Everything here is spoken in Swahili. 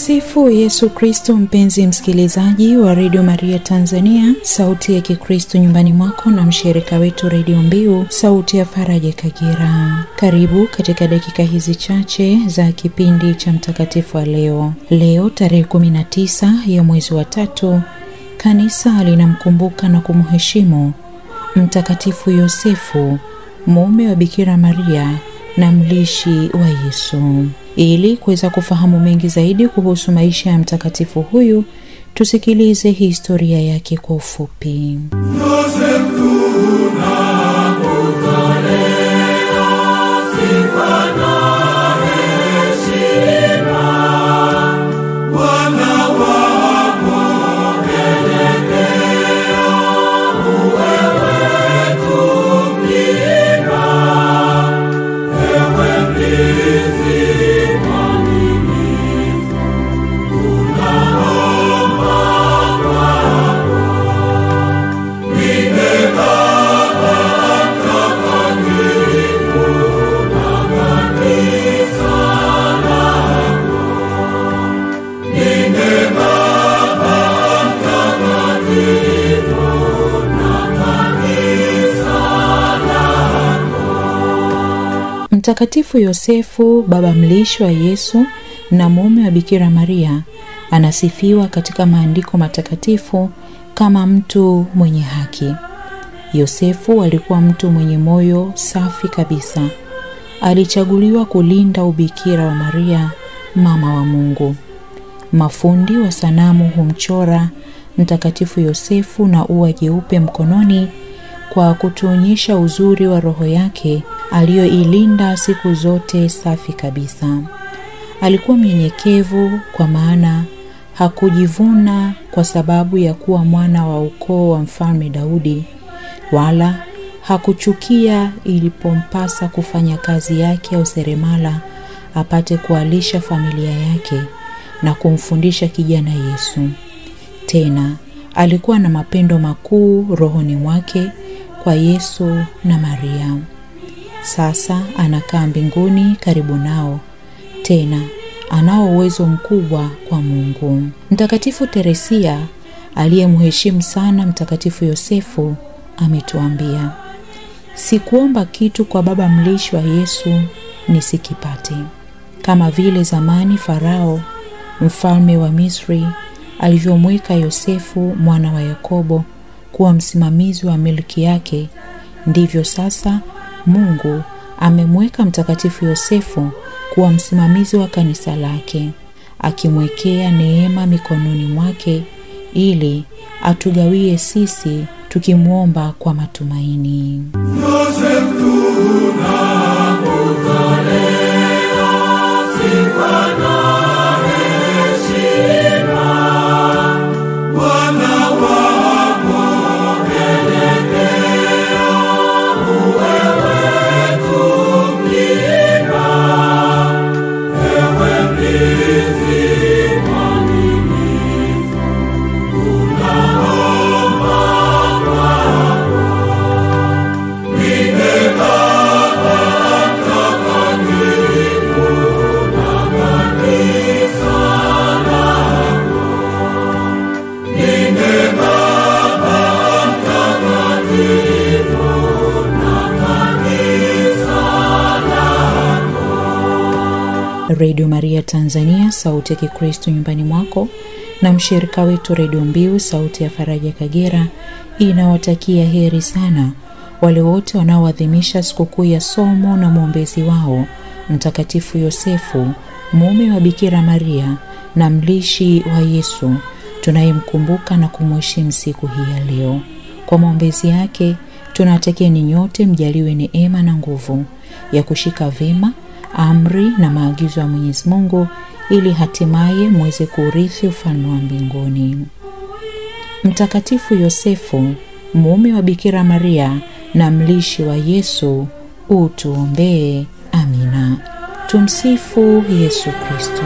Tumsifu Yesu Kristo. Mpenzi msikilizaji wa Radio Maria Tanzania, sauti ya Kikristo nyumbani mwako, na mshirika wetu Radio Mbiu, sauti ya faraja Kagera. Karibu katika dakika hizi chache za kipindi cha mtakatifu wa leo. Leo tarehe 19 ya mwezi wa 3, kanisa linamkumbuka na kumheshimu Mtakatifu Yosefu, mume wa Bikira Maria na mlishi wa Yesu. Ili kuweza kufahamu mengi zaidi kuhusu maisha ya mtakatifu huyu, tusikilize historia yake kwa ufupi. Mtakatifu Yosefu, baba mlishi wa Yesu na mume wa Bikira Maria, anasifiwa katika maandiko matakatifu kama mtu mwenye haki. Yosefu alikuwa mtu mwenye moyo safi kabisa. Alichaguliwa kulinda ubikira wa Maria, mama wa Mungu. Mafundi wa sanamu humchora Mtakatifu Yosefu na ua jeupe mkononi kwa kutuonyesha uzuri wa roho yake aliyoilinda siku zote safi kabisa. Alikuwa mnyenyekevu, kwa maana hakujivuna kwa sababu ya kuwa mwana wa ukoo wa Mfalme Daudi, wala hakuchukia ilipompasa kufanya kazi yake ya useremala apate kualisha familia yake na kumfundisha kijana Yesu. Tena alikuwa na mapendo makuu rohoni mwake kwa Yesu na Maria. Sasa anakaa mbinguni karibu nao, tena anao uwezo mkubwa kwa Mungu. Mtakatifu Teresia, aliyemheshimu sana Mtakatifu Yosefu, ametuambia, sikuomba kitu kwa baba mlishi wa Yesu nisikipate. Kama vile zamani Farao, mfalme wa Misri, alivyomweka Yosefu mwana wa Yakobo kuwa msimamizi wa milki yake, ndivyo sasa Mungu amemweka Mtakatifu Yosefu kuwa msimamizi wa kanisa lake, akimwekea neema mikononi mwake ili atugawie sisi tukimuomba kwa matumaini. Radio Maria Tanzania, sauti ya Kikristo nyumbani mwako, na mshirika wetu Radio Mbiu, sauti ya faraja Kagera, inawatakia heri sana wale wote wanaoadhimisha sikukuu ya somo na mwombezi wao Mtakatifu Yosefu, mume wa Bikira Maria na mlishi wa Yesu, tunayemkumbuka na kumheshimu siku hii ya leo. Kwa maombezi yake tunawatakia ni nyote mjaliwe neema na nguvu ya kushika vema amri na maagizo ya Mwenyezi Mungu, ili hatimaye muweze kurithi ufalme wa mbinguni. Mtakatifu Yosefu, mume wa Bikira Maria na mlishi wa Yesu, utuombee. Amina. Tumsifu Yesu Kristo.